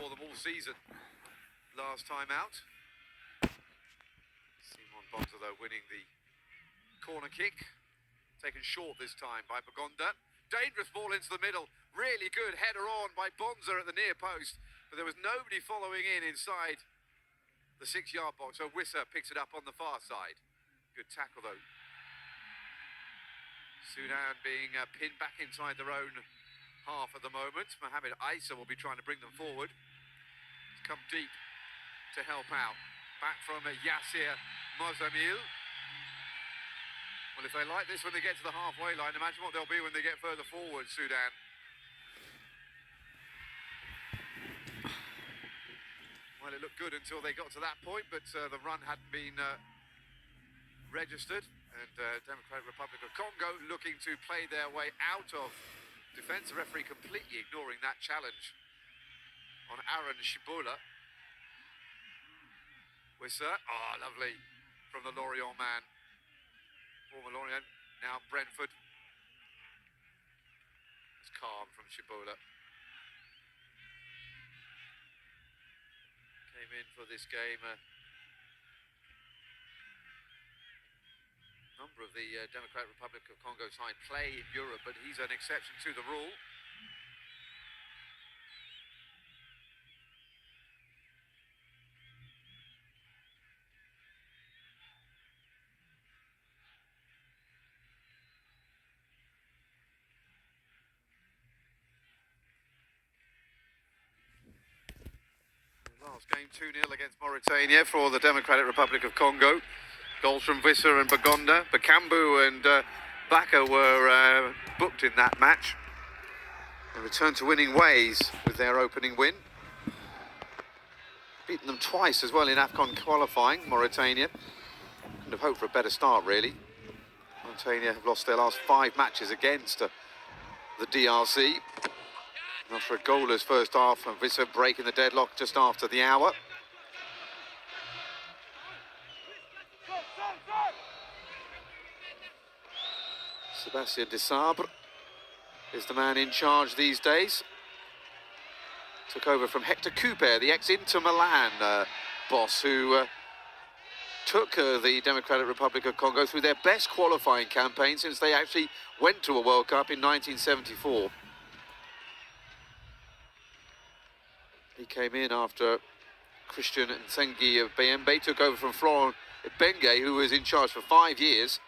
for them all season. Last time out. Simon Bonza, though, winning the corner kick. Taken short this time by Bagonda. Dangerous ball into the middle. Really good header on by Bonza at the near post. But there was nobody following in inside the 6-yard box. So Wissa picks it up on the far side. Good tackle, though. Soudan being pinned back inside their own half at the moment. Mohamed Aissa will be trying to bring them forward. He's come deep to help out. Back from Yassir Mozamil. Well, if they like this when they get to the halfway line, imagine what they'll be when they get further forward, Soudan. Well, it looked good until they got to that point, but the run hadn't been registered. And Democratic Republic of Congo looking to play their way out of defence. The referee completely ignoring that challenge on Aaron Shibola. Wissa, oh, lovely from the Lorient man. Former Lorient, now Brentford. It's calm from Shibola. Came in for this game. Number of the Democratic Republic of Congo side play in Europe, but he's an exception to the rule. Last game 2-0 against Mauritania for the Democratic Republic of Congo. Goals from Wissa and Bagonda. Bakambu and Baka were booked in that match. They returned to winning ways with their opening win. Beaten them twice as well in AFCON qualifying, Mauritania. Couldn't have hoped for a better start, really. Mauritania have lost their last 5 matches against the DRC. After a goalless first half, and Wissa breaking the deadlock just after the hour. Sébastien Desabre is the man in charge these days. Took over from Hector Couper, the ex-Inter Milan boss, who took the Democratic Republic of Congo through their best qualifying campaign since they actually went to a World Cup in 1974. He came in after Christian Nsengi of Bembe took over from Florent Ibenge, who was in charge for 5 years.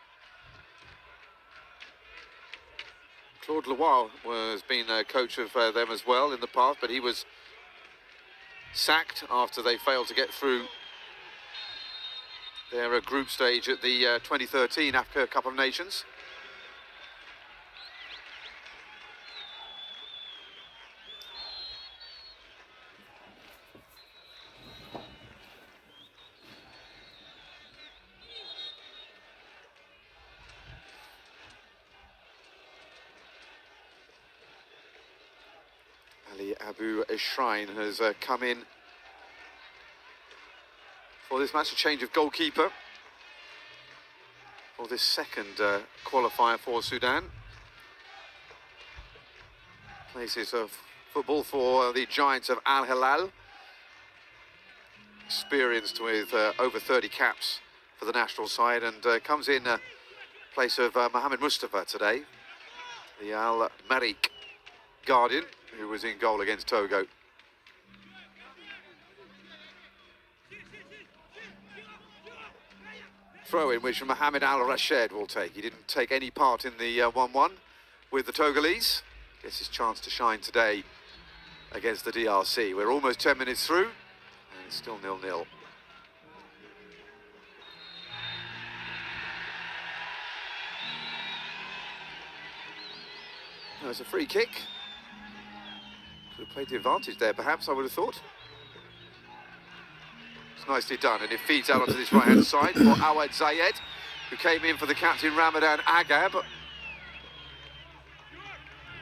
Claude Leroy has been a coach of them as well in the past, but he was sacked after they failed to get through their group stage at the 2013 Africa Cup of Nations. Ali Abu Eshrine has come in for this match, a change of goalkeeper for this second qualifier for Sudan. Places of football for the Giants of Al Hilal. Experienced with over 30 caps for the national side, and comes in place of Mohamed Mustafa today, the Al Marik Guardian, who was in goal against Togo. Throw-in which Mohamed Al-Rashid will take. He didn't take any part in the 1-1 with the Togolese. Gets his chance to shine today against the DRC. We're almost 10 minutes through, and it's still 0-0. There's a free kick. Could have played the advantage there, perhaps, I would have thought. It's nicely done, and it feeds out onto this right-hand side for Awad Zayed, who came in for the captain Ramadan Agab.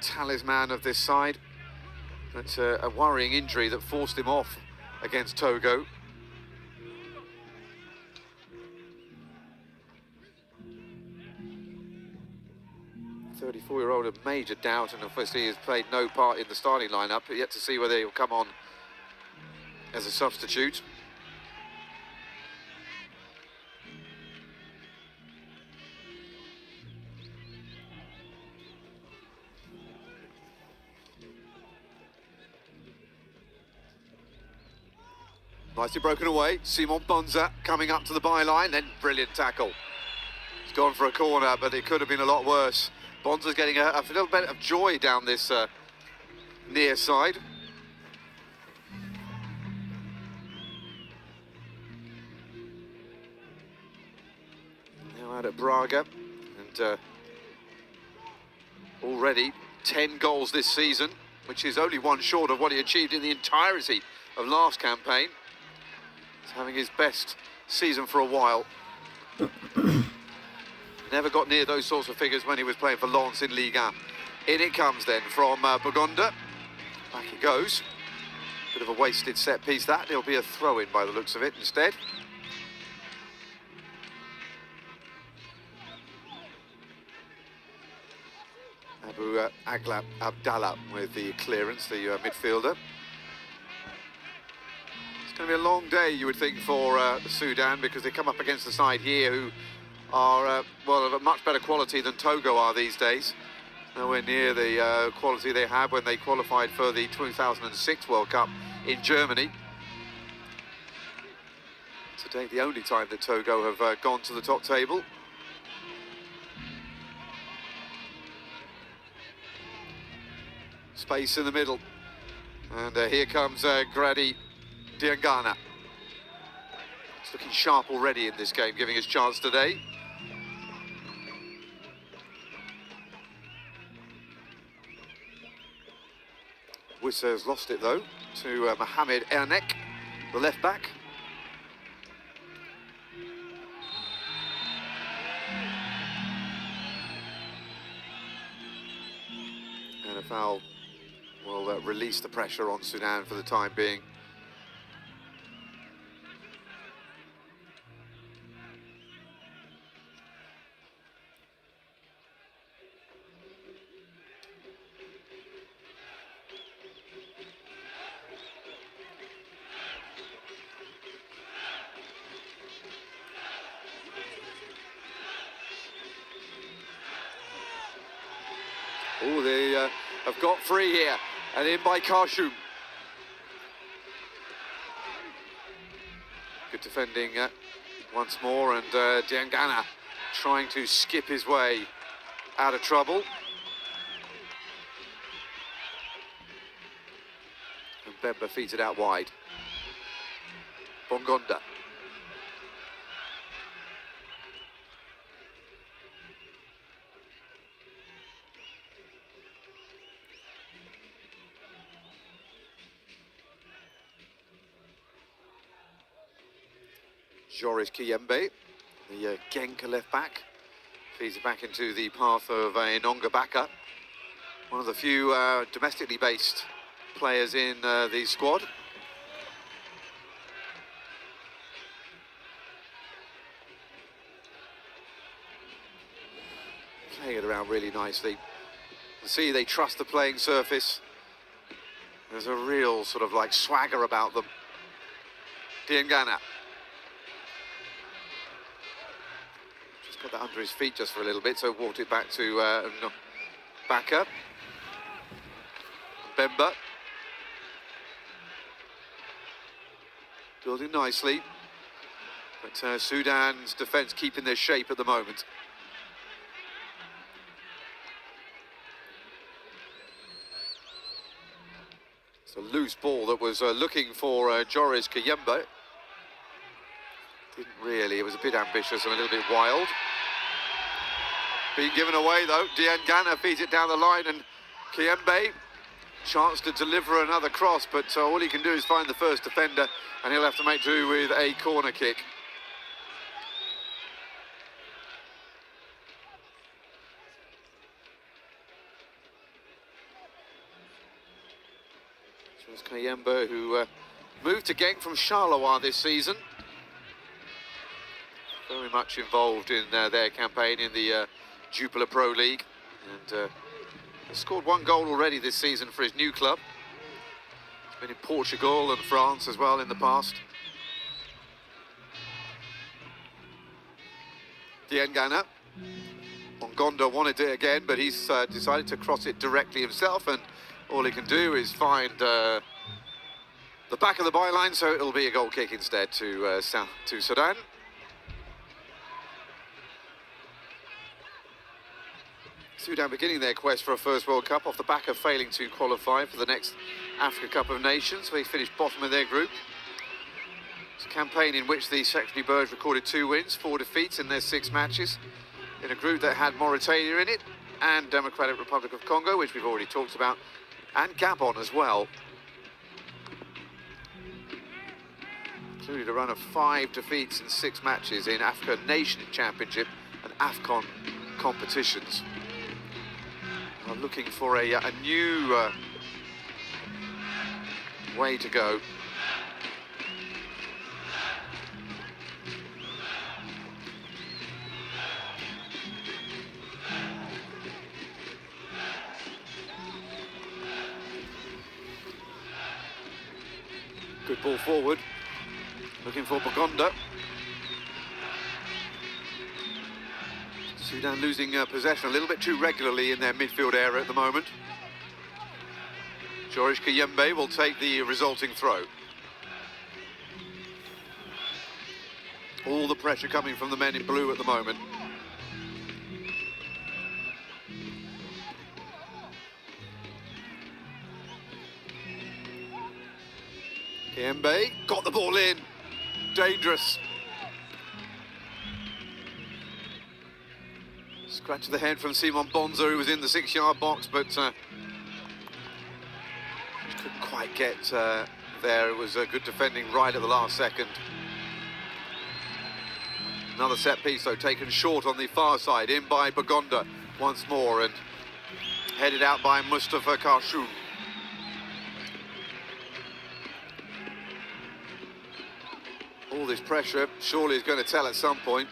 Talisman of this side. That's a worrying injury that forced him off against Togo. The 34-year-old of major doubt, and obviously has played no part in the starting lineup, but yet to see whether he'll come on as a substitute. Nicely broken away. Simon Bonza coming up to the byline, then brilliant tackle. He's gone for a corner, but it could have been a lot worse. Bonza's getting a little bit of joy down this near side. Now out at Braga, and already 10 goals this season, which is only one short of what he achieved in the entirety of last campaign. He's having his best season for a while. Never got near those sorts of figures when he was playing for Lens in Ligue 1. In it comes then from Bogonda. Back it goes. Bit of a wasted set piece that. It'll be a throw-in by the looks of it instead. Abu Aglab Abdallah with the clearance, the midfielder. It's going to be a long day, you would think, for Sudan, because they come up against the side here who are, well, of a much better quality than Togo are these days. Nowhere near the quality they had when they qualified for the 2006 World Cup in Germany. Today, the only time that Togo have gone to the top table. Space in the middle. And here comes Grady Diangana. He's looking sharp already in this game, giving his chance today. Wissa's lost it though to Mohamed Ernek, the left back. And a foul will release the pressure on Sudan for the time being. Oh, they have got free here, and in by Karshoum. Good defending once more, and Diangana trying to skip his way out of trouble. And Bemba feeds it out wide. Bongonda. Joris Kiyembe, the Genk left back, feeds it back into the path of Enonga Baka, one of the few domestically based players in the squad. Playing it around really nicely. You see, they trust the playing surface. There's a real sort of like swagger about them. Diangana. Got that under his feet just for a little bit, so walked it back to Baka. Bemba. Building nicely. But Sudan's defence keeping their shape at the moment. It's a loose ball that was looking for Joris Kiyembe. Didn't really, it was a bit ambitious and a little bit wild. Being given away though, Diangana feeds it down the line, and Kiyembe, chance to deliver another cross, but all he can do is find the first defender, and he'll have to make do with a corner kick. So it's Kiyembe, who moved to Genk from Charleroi this season. Very much involved in their campaign in the Jupiler Pro League, and has scored one goal already this season for his new club. Been in Portugal and France as well in the past. Diengana. Mongonda wanted it again, but he's decided to cross it directly himself, and all he can do is find the back of the byline, so it'll be a goal kick instead to Sudan. Sudan beginning their quest for a first World Cup off the back of failing to qualify for the next Africa Cup of Nations. They finished bottom of their group. It's a campaign in which the Secretary Birds recorded 2 wins, 4 defeats in their 6 matches, in a group that had Mauritania in it, and Democratic Republic of Congo, which we've already talked about, and Gabon as well. Included a run of 5 defeats in 6 matches in Africa Nation Championship and AFCON competitions. Are looking for a new way to go. Good ball forward, looking for Bagonda. Sudan losing possession a little bit too regularly in their midfield area at the moment. George Kayembe will take the resulting throw. All the pressure coming from the men in blue at the moment. Kayembe got the ball in. Dangerous. Scratch of the head from Simon Bonza, who was in the 6-yard box, but couldn't quite get there. It was good defending right at the last second. Another set piece, though, taken short on the far side, in by Bagonda once more, and headed out by Mustafa Karshoun. All this pressure surely is going to tell at some point.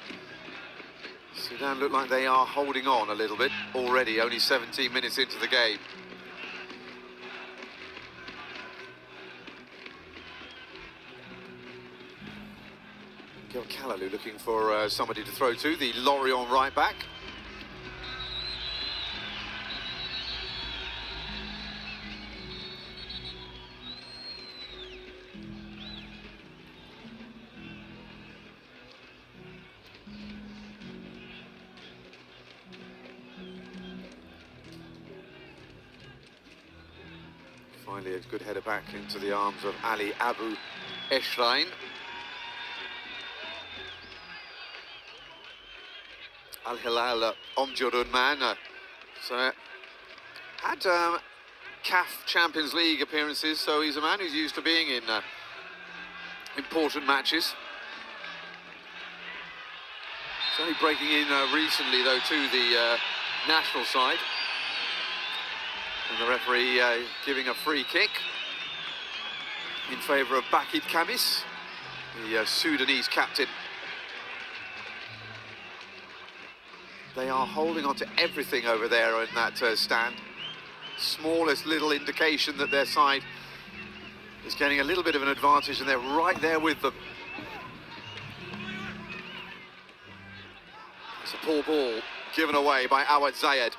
Sudan look like they are holding on a little bit already, only 17 minutes into the game. Gil Kalalu looking for somebody to throw to, the Lorient right back. Finally, a good header back into the arms of Ali Abu Eshrain. Al Hilal Omdurman man. So had CAF Champions League appearances, so he's a man who's used to being in important matches. He's only breaking in recently, though, to the national side. And the referee giving a free kick in favour of Bakit Kamis, the Sudanese captain. They are holding on to everything over there in that stand. Smallest little indication that their side is getting a little bit of an advantage, and they're right there with them. It's a poor ball given away by Awad Zayed.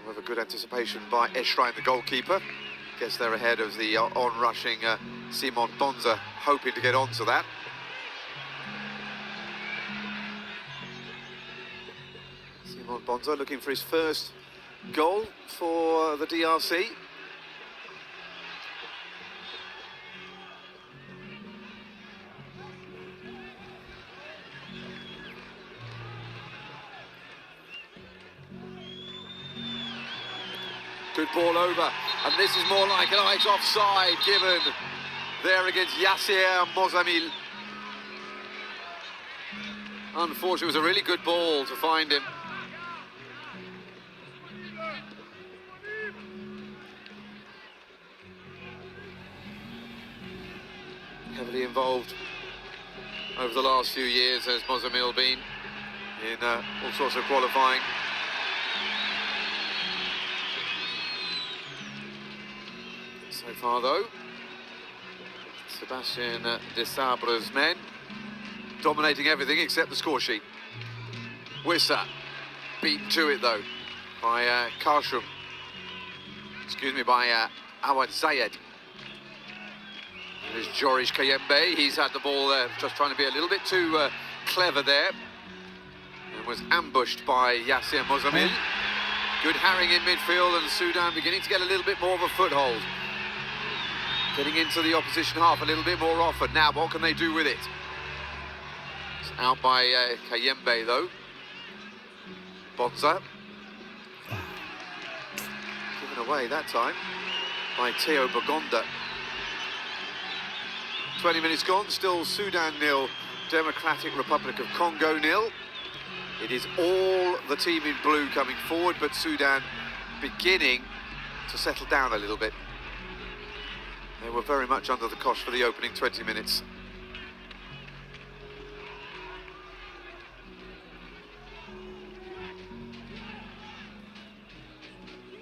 However, good anticipation by Eshrain, the goalkeeper. Guess they're ahead of the on-rushing Simon Bonza, hoping to get onto that. Simon Bonza looking for his first goal for the DRC. Good ball over, and this is more like an eyes offside given there against Yasser Mozamil. Unfortunately, it was a really good ball to find him. Heavily involved over the last few years has Mozamil been in all sorts of qualifying. far, though. Sebastian Desabre's men dominating everything except the score sheet. Wissa beaten to it, though, by Karshum. Excuse me, by Awad Zayed. There's Joris Kayembe. He's had the ball there, just trying to be a little bit too clever there. And was ambushed by Yassir Mozamil. Good harrying in midfield, and Sudan beginning to get a little bit more of a foothold. Getting into the opposition half a little bit more often. Now, what can they do with it? It's out by Kayembe, though. Bonza. Given away that time by Theo Bagonda. 20 minutes gone, still Sudan 0, Democratic Republic of Congo 0. It is all the team in blue coming forward, but Sudan beginning to settle down a little bit. They were very much under the cosh for the opening 20 minutes.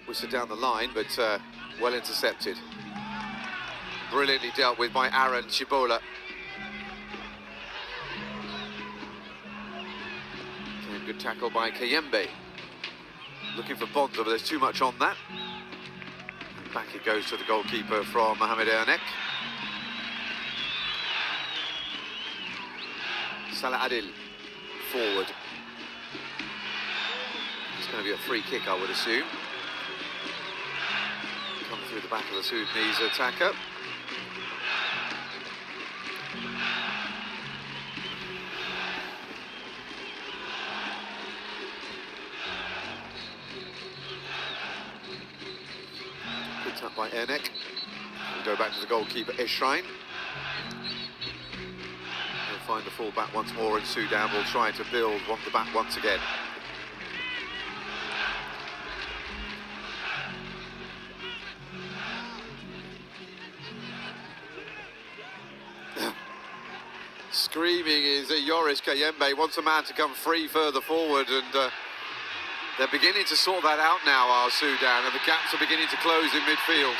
Whistled down the line, but well intercepted. Brilliantly dealt with by Aaron Chibola. And good tackle by Kayembe. Looking for Bonza, but there's too much on that. And back it goes to the goalkeeper from Mohamed Ernek. Salah Adil forward. It's going to be a free kick, I would assume. Come through the back of the Sudanese attacker. Picked up by Ernek. We'll go back to the goalkeeper, Eshrine. We'll find the full-back once more, and Sudan will try to build the back once again. Screaming is Joris Kayembe, wants a man to come free further forward, and they're beginning to sort that out now, our Sudan, and the gaps are beginning to close in midfield.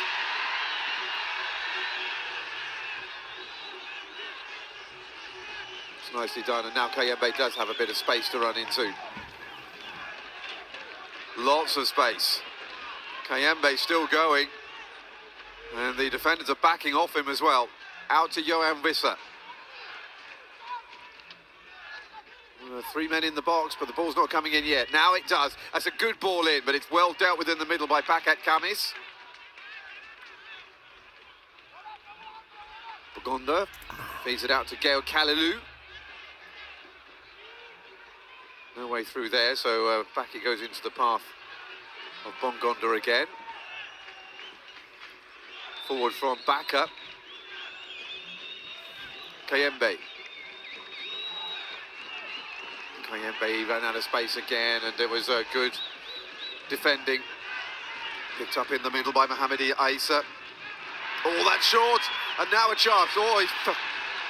It's nicely done, and now Kayembe does have a bit of space to run into. Lots of space. Kayembe still going, and the defenders are backing off him as well. Out to Johan Wissa. 3 men in the box, but the ball's not coming in yet. Now it does. That's a good ball in, but it's well dealt with in the middle by Pakat Kamis. Bagonda feeds it out to Gael Kalilu. No way through there, so back it goes into the path of Bongonda again. Forward from Baka. Kayembe. Kayembe ran out of space again, and it was good defending. Picked up in the middle by Mohamed Aissa. Oh, that's short, and now a chance. Oh, he's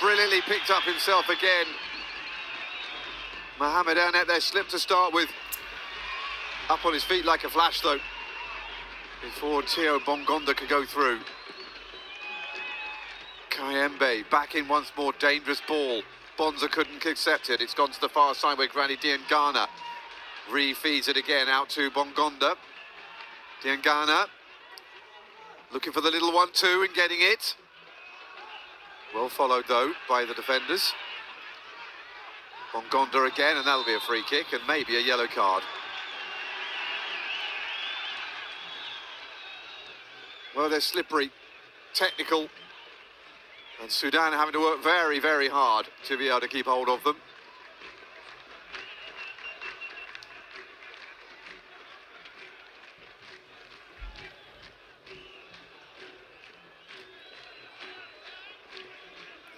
brilliantly picked up himself again. Mohamed Ernek there slipped to start with. Up on his feet like a flash, though, before Theo Bongonda could go through. Kayembe back in once more, dangerous ball. Bonza couldn't accept it. It's gone to the far side where Granny Diangana re-feeds it again out to Bongonda. Diangana looking for the little 1-2 and getting it. Well followed, though, by the defenders. Bongonda again, and that'll be a free kick and maybe a yellow card. Well, they're slippery, technical, and Sudan having to work very, very hard to be able to keep hold of them.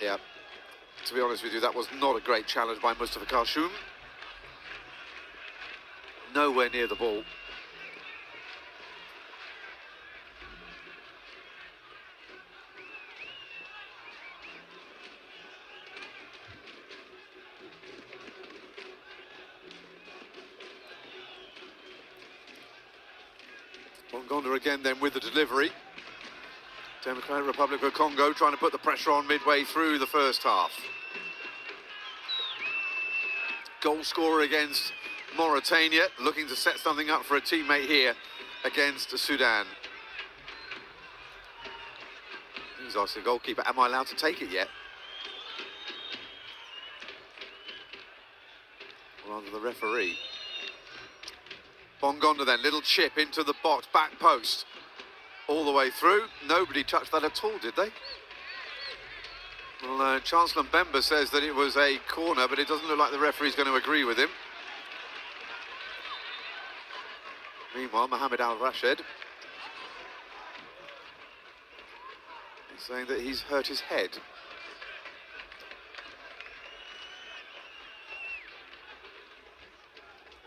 Yeah, to be honest with you, that was not a great challenge by Mustafa Karshum. Nowhere near the ball. Bongonda again then with the delivery. Democratic Republic of Congo trying to put the pressure on midway through the first half. Goal scorer against Mauritania, looking to set something up for a teammate here against Sudan. He's asking the goalkeeper, am I allowed to take it yet? Rather the referee. Bongonda then, little chip into the box, back post. All the way through. Nobody touched that at all, did they? Well, Chancellor Mbemba says that it was a corner, but it doesn't look like the referee's going to agree with him. Meanwhile, Mohamed Al-Rashid is saying that he's hurt his head.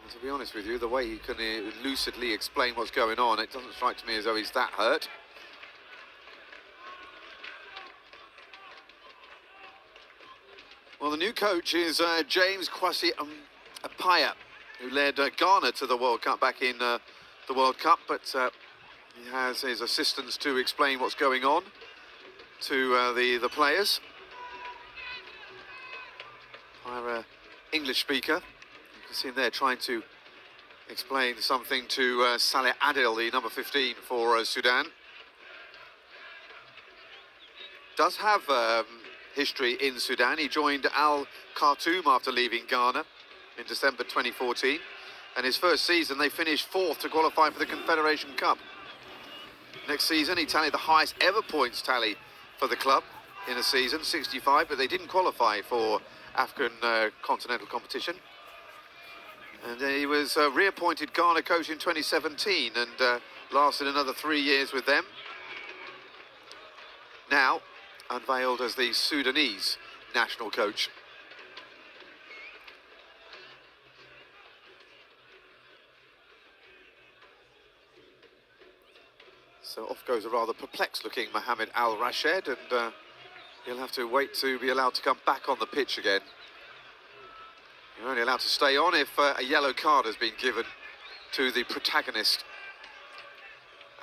To be honest with you, the way he can lucidly explain what's going on, it doesn't strike to me as though he's that hurt. Well, the new coach is James Kwasi Appiah, who led Ghana to the World Cup back in the World Cup, but he has his assistants to explain what's going on to the players. Our English speaker. You can see him there trying to explain something to Saleh Adil, the number 15 for Sudan. Does have history in Sudan. He joined Al Khartoum after leaving Ghana in December 2014. And his first season, they finished 4th to qualify for the Confederation Cup. Next season, he tallied the highest ever points tally for the club in a season, 65, but they didn't qualify for African continental competition. And he was reappointed Ghana coach in 2017 and lasted another 3 years with them. Now unveiled as the Sudanese national coach. So off goes a rather perplexed looking Mohamed Al-Rashid, and he'll have to wait to be allowed to come back on the pitch again. You're only allowed to stay on if a yellow card has been given to the protagonist.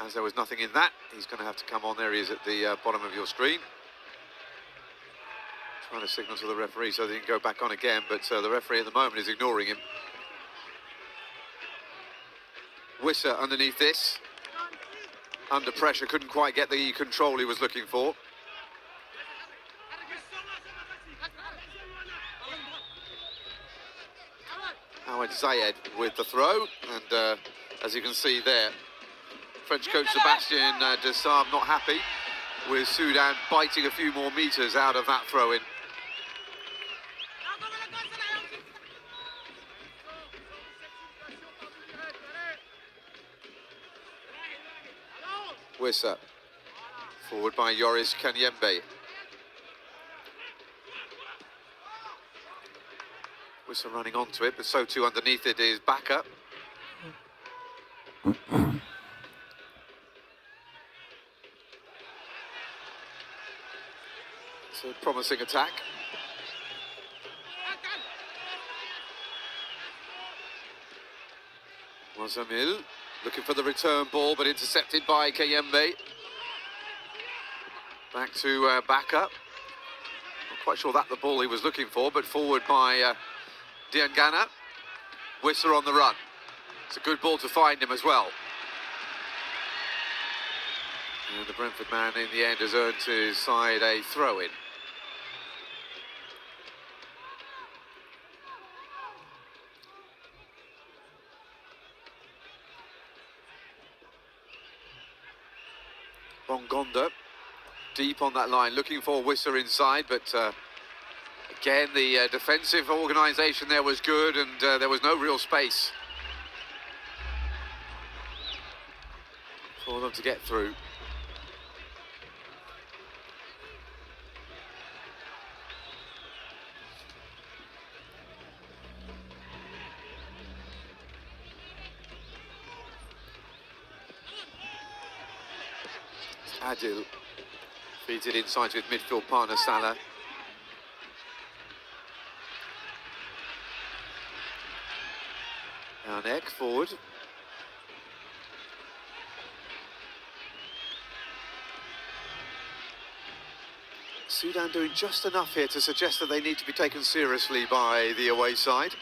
As there was nothing in that, he's going to have to come on. There he is at the bottom of your screen. Trying to signal to the referee so that he can go back on again, but the referee at the moment is ignoring him. Wissa underneath this. Under pressure, couldn't quite get the control he was looking for. Howard Zayed with the throw, and as you can see there, French coach Sébastien Desabre not happy with Sudan biting a few more meters out of that throw-in. Wissa, forward by Yoris Kanyembe. Wissa running onto it, but so too underneath it is Baka. It's a promising attack. Mozamil looking for the return ball, but intercepted by Kayembe. Back to Baka. Not quite sure that's the ball he was looking for, but forward by Diangana. Wissa on the run. It's a good ball to find him as well. And the Brentford man in the end has earned to his side a throw-in. Bongonda deep on that line, looking for Wissa inside, but again the defensive organisation there was good, and there was no real space for them to get through. Adil feeds it inside with midfield partner Salah. Now forward. Sudan doing just enough here to suggest that they need to be taken seriously by the away side.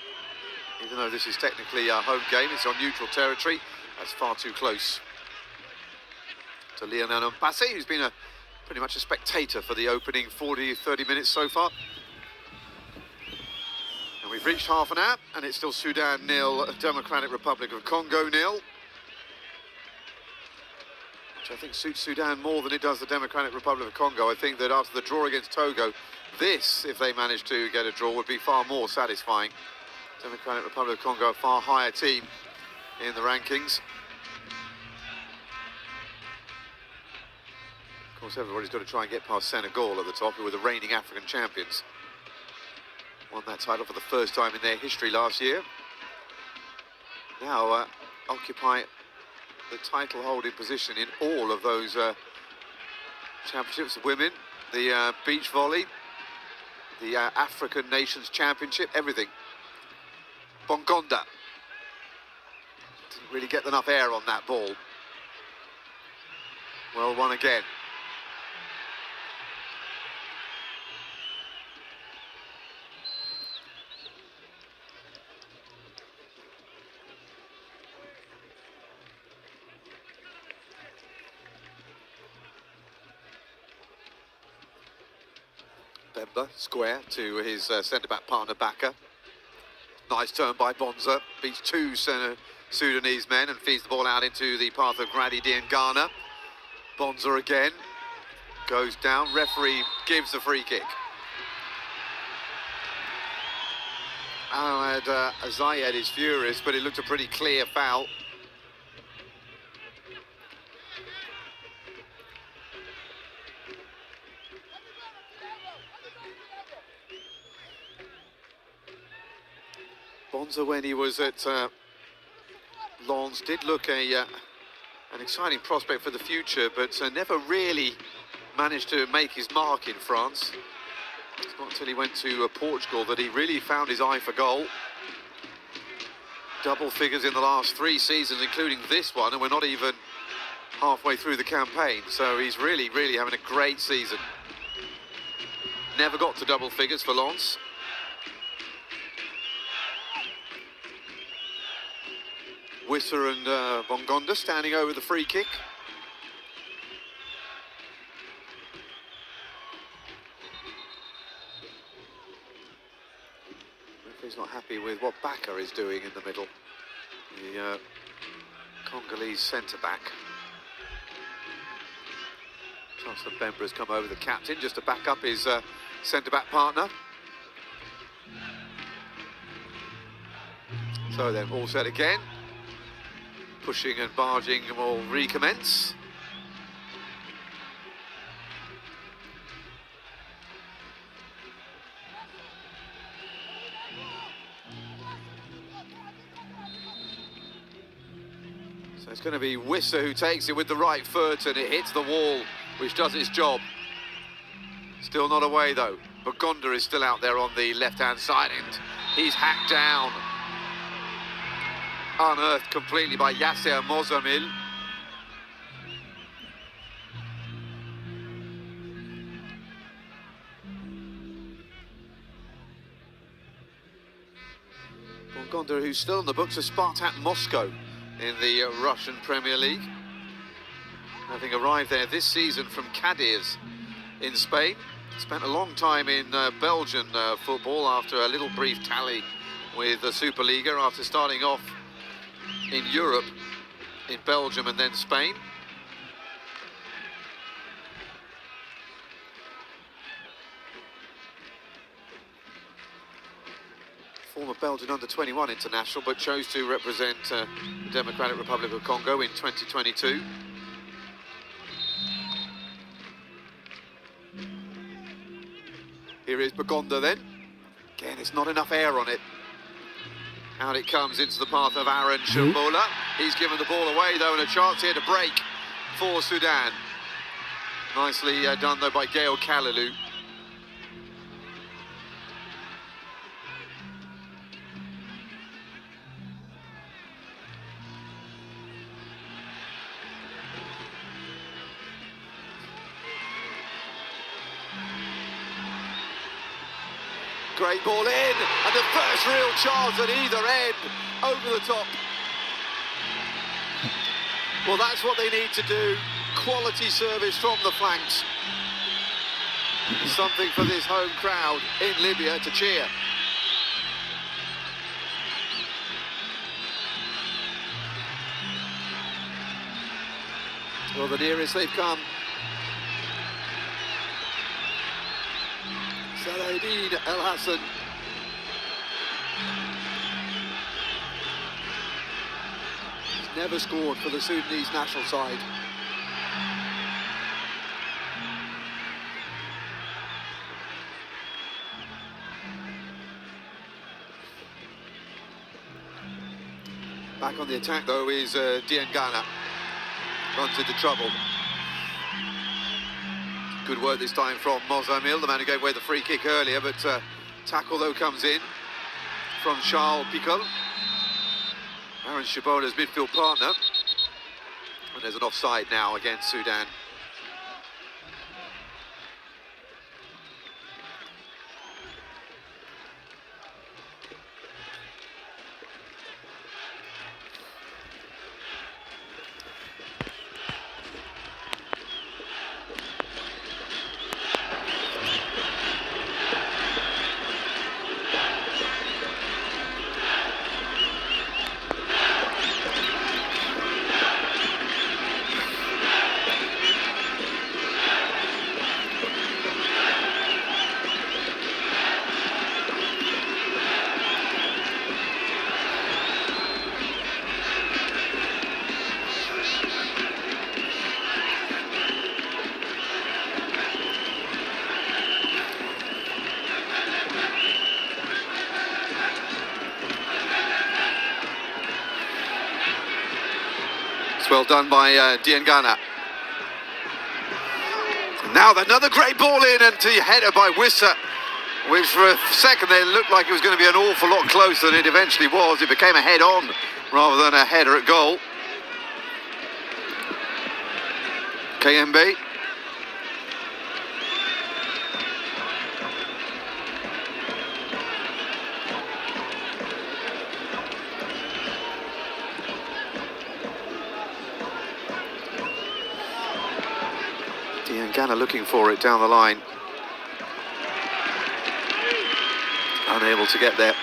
Even though this is technically a home game, it's on neutral territory. That's far too close to Lionel Mpase, who's been pretty much a spectator for the opening 30 minutes so far. And we've reached half an hour, and it's still Sudan 0, Democratic Republic of Congo 0. Which I think suits Sudan more than it does the Democratic Republic of Congo. I think that after the draw against Togo, this, if they manage to get a draw, would be far more satisfying. Democratic Republic of Congo, a far higher team in the rankings. Of course, everybody's got to try and get past Senegal at the top, who were the reigning African champions. Won that title for the first time in their history last year. Now occupy the title holding position in all of those championships. The women, the beach volley, the African Nations Championship, everything. Bongonda didn't really get enough air on that ball. Well won again. Bemba, square to his centre-back partner, Baka. Nice turn by Bonza, beats two Sudanese men and feeds the ball out into the path of Grady Diangana. Bonza again, goes down, referee gives the free kick. Ahmed Zayed is furious, but it looked a pretty clear foul. Bonza, when he was at Lens, did look an exciting prospect for the future, but never really managed to make his mark in France. It's not until he went to Portugal that he really found his eye for goal. Double figures in the last 3 seasons, including this one, and we're not even halfway through the campaign, so he's really, really having a great season. Never got to double figures for Lens. Wissa and Bongonda standing over the free kick. Referee's not happy with what Baka is doing in the middle. The Congolese centre-back. Chancellor Bemba has come over, the captain, just to back up his centre-back partner. So then, all set again. Pushing and barging will recommence. So it's going to be Wissa who takes it with the right foot, and it hits the wall, which does its job. Still not away though. Bongonda is still out there on the left-hand side, and he's hacked down. Unearthed completely by Yasser Mozamil. Bongonda, who's still on the books of Spartak Moscow in the Russian Premier League, having arrived there this season from Cadiz in Spain. Spent a long time in Belgian football after a little brief tally with the Superliga, after starting off in Europe, in Belgium and then Spain. Former Belgian under-21 international, but chose to represent the Democratic Republic of Congo in 2022. Here is Bongonda then. Again, it's not enough air on it. Out it comes into the path of Aaron Shambola. He's given the ball away though, and a chance here to break for Sudan. Nicely done though by Gael Kalilu. Great ball in, and the first real chance at either end, over the top. Well, that's what they need to do. Quality service from the flanks. Something for this home crowd in Libya to cheer. Well, the nearest they've come. Saladin El Hassan. He's never scored for the Sudanese national side. Back on the attack though is Diangana. Runs into trouble. Good work this time from Mozamil, the man who gave away the free kick earlier, but tackle though comes in from Charles Picol, Aaron Shibola's midfield partner, and there's an offside now against Sudan. Well done by Diangana. Now another great ball in, and to header by Wissa, which for a second there looked like it was going to be an awful lot closer than it eventually was. It became a head-on rather than a header at goal. KMB. Diangana looking for it down the line. Unable to get there.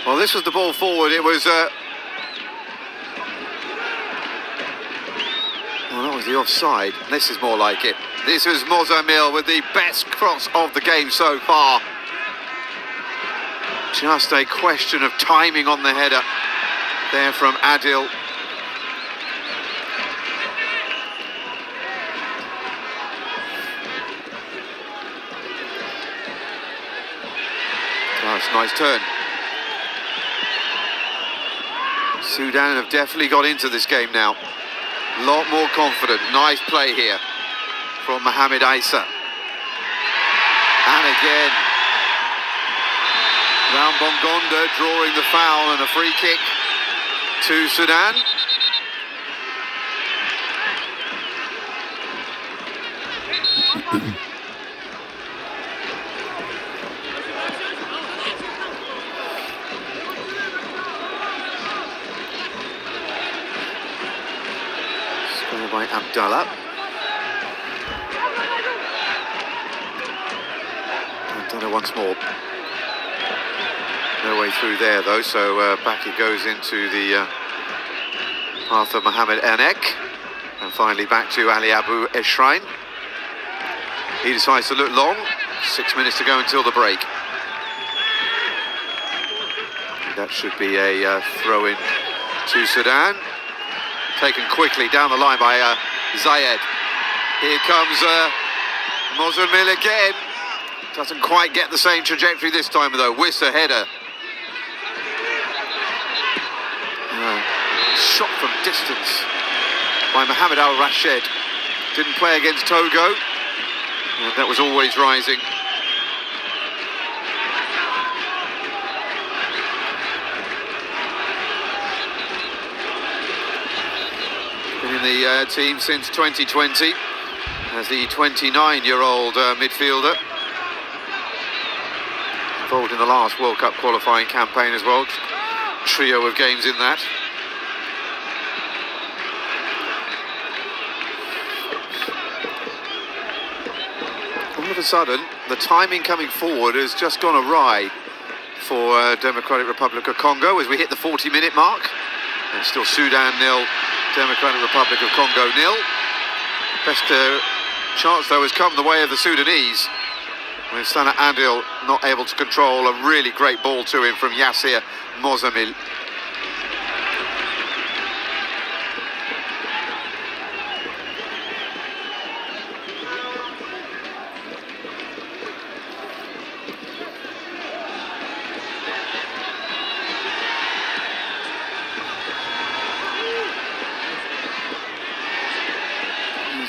Well, this was the ball forward. It was... well, that was the offside. This is more like it. This was Mozamil with the best cross of the game so far. Just a question of timing on the header there from Adil. Nice turn. Sudan have definitely got into this game now. A lot more confident. Nice play here from Mohamed Aissa. And again, Rambongonda drawing the foul, and a free kick to Sudan. By Abdallah. Abdallah once more. No way through there though, so back it goes into the path of Mohamed Enek, and finally back to Ali Abu Eshrain. He decides to look long. 6 minutes to go until the break. That should be a throw-in to Sudan. Taken quickly down the line by Zayed. Here comes Mozamil again. Doesn't quite get the same trajectory this time though. Wissa header. Shot from distance by Mohamed Al Rashid. Didn't play against Togo. And that was always rising. In the team since 2020 as the 29-year-old midfielder. Involved in the last World Cup qualifying campaign as well. Trio of games in that. All of a sudden, the timing coming forward has just gone awry for Democratic Republic of Congo as we hit the 40-minute mark. And still Sudan 0, Democratic Republic of Congo 0. Best chance though has come the way of the Sudanese, with Sana Adil not able to control a really great ball to him from Yassir Mozamil.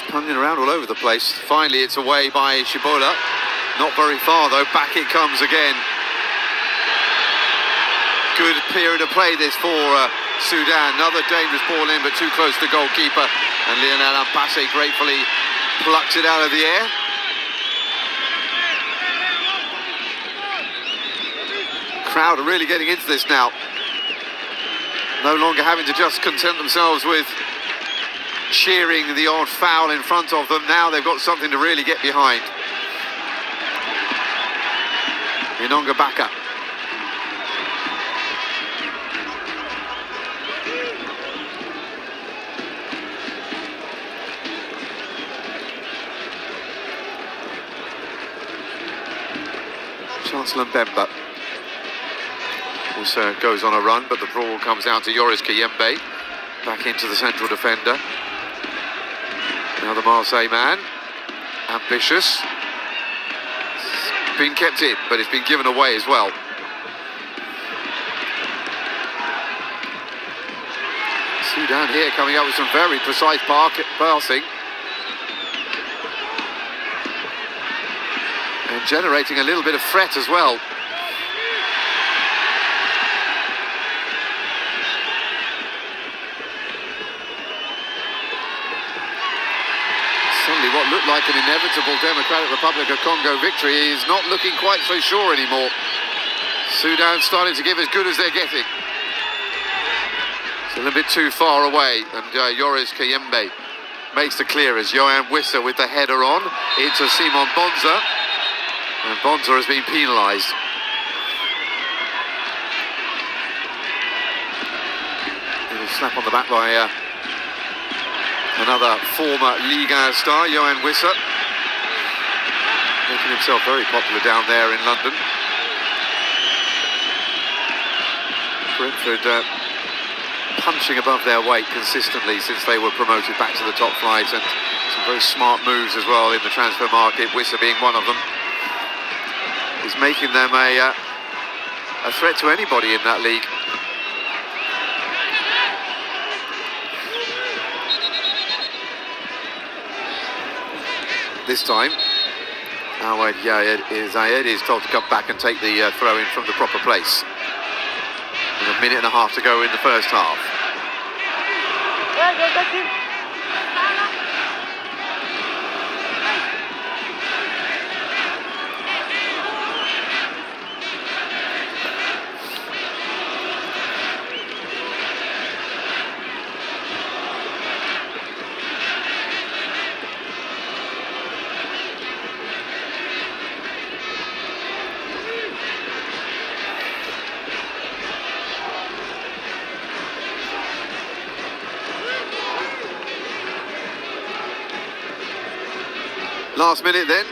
Punting around all over the place. Finally it's away by Shibola. Not very far though, back it comes again. Good period of play this for Sudan. Another dangerous ball in, but too close to goalkeeper. And Lionel Ampassé gratefully plucks it out of the air. Crowd are really getting into this now. No longer having to just content themselves with cheering the odd foul in front of them. Now they've got something to really get behind. Inonga Baka. Chancellor Mbemba also goes on a run, but the ball comes out to Yoris Kayembe. Back into the central defender. Now the Marseille man. Ambitious. It's been kept in, but it's been given away as well. Sudan here coming up with some very precise passing. And generating a little bit of threat as well. What looked like an inevitable Democratic Republic of Congo victory is not looking quite so sure anymore. Sudan starting to give as good as they're getting. It's a little bit too far away, and Yoris Kayembe makes the clear as Yohan Wissa with the header on into Simon Bonza, and Bonza has been penalised. Little slap on the back by another former Liga star, Yohan Wissa, making himself very popular down there in London. Brentford punching above their weight consistently since they were promoted back to the top flight, and some very smart moves as well in the transfer market, Wissa being one of them. Is making them a threat to anybody in that league. This time, Awad Zayed is told to come back and take the throw-in from the proper place. With a minute and a half to go in the first half. Last minute then,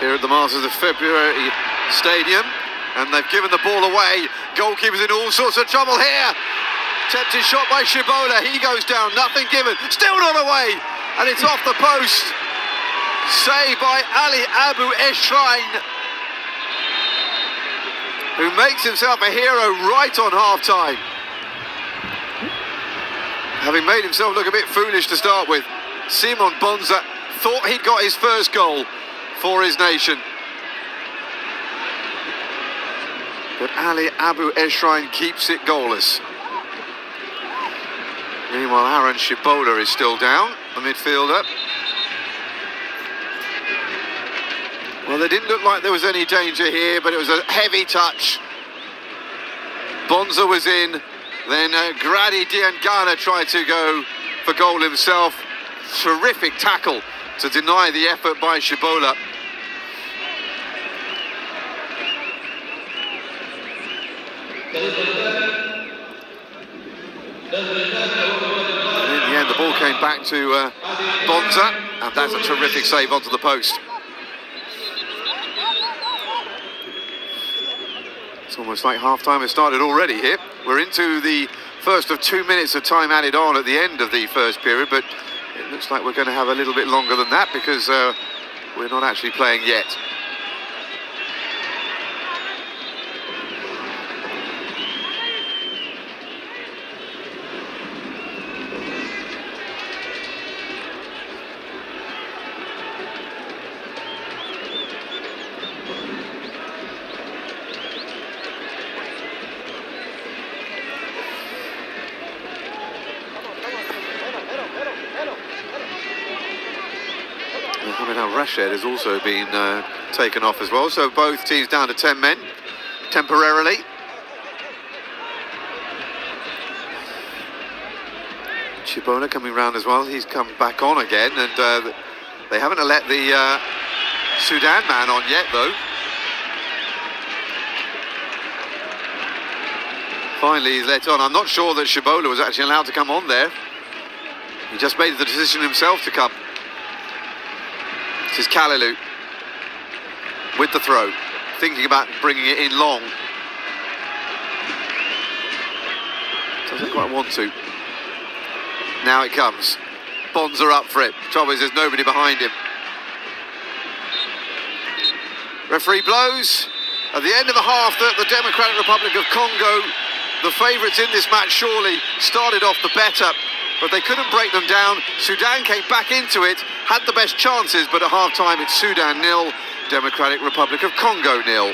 here at the Masters of February Stadium, and they've given the ball away. Goalkeeper's in all sorts of trouble here. Tempted shot by Shibola, he goes down, nothing given, still not away, and it's off the post. Saved by Ali Abu Eshrain, who makes himself a hero right on half-time. Having made himself look a bit foolish to start with, Simon Bonza thought he'd got his first goal for his nation. But Ali Abu Eshrain keeps it goalless. Meanwhile, Aaron Shibola is still down, the midfielder. Well, they didn't look like there was any danger here, but it was a heavy touch. Bonza was in, then Grady Diangana tried to go for goal himself. Terrific tackle to deny the effort by Shibola. And in the end, the ball came back to Bonza, and that's a terrific save onto the post. It's almost like half-time has started already here. We're into the first of 2 minutes of time added on at the end of the first period, but it looks like we're going to have a little bit longer than that because we're not actually playing yet. Rashid has also been taken off as well, so both teams down to 10 men temporarily. Shibola coming round as well, he's come back on again, and they haven't let the Soudan man on yet though. Finally he's let on. I'm not sure that Shibola was actually allowed to come on there. He just made the decision himself to come. This is Kalilu with the throw, thinking about bringing it in long. Doesn't quite want to. Now it comes. Bonza up for it. Trouble is there's nobody behind him. Referee blows. At the end of the half, the Democratic Republic of Congo, the favourites in this match, surely started off the better, but they couldn't break them down. Sudan came back into it, had the best chances, but at half-time it's Sudan 0, Democratic Republic of Congo 0.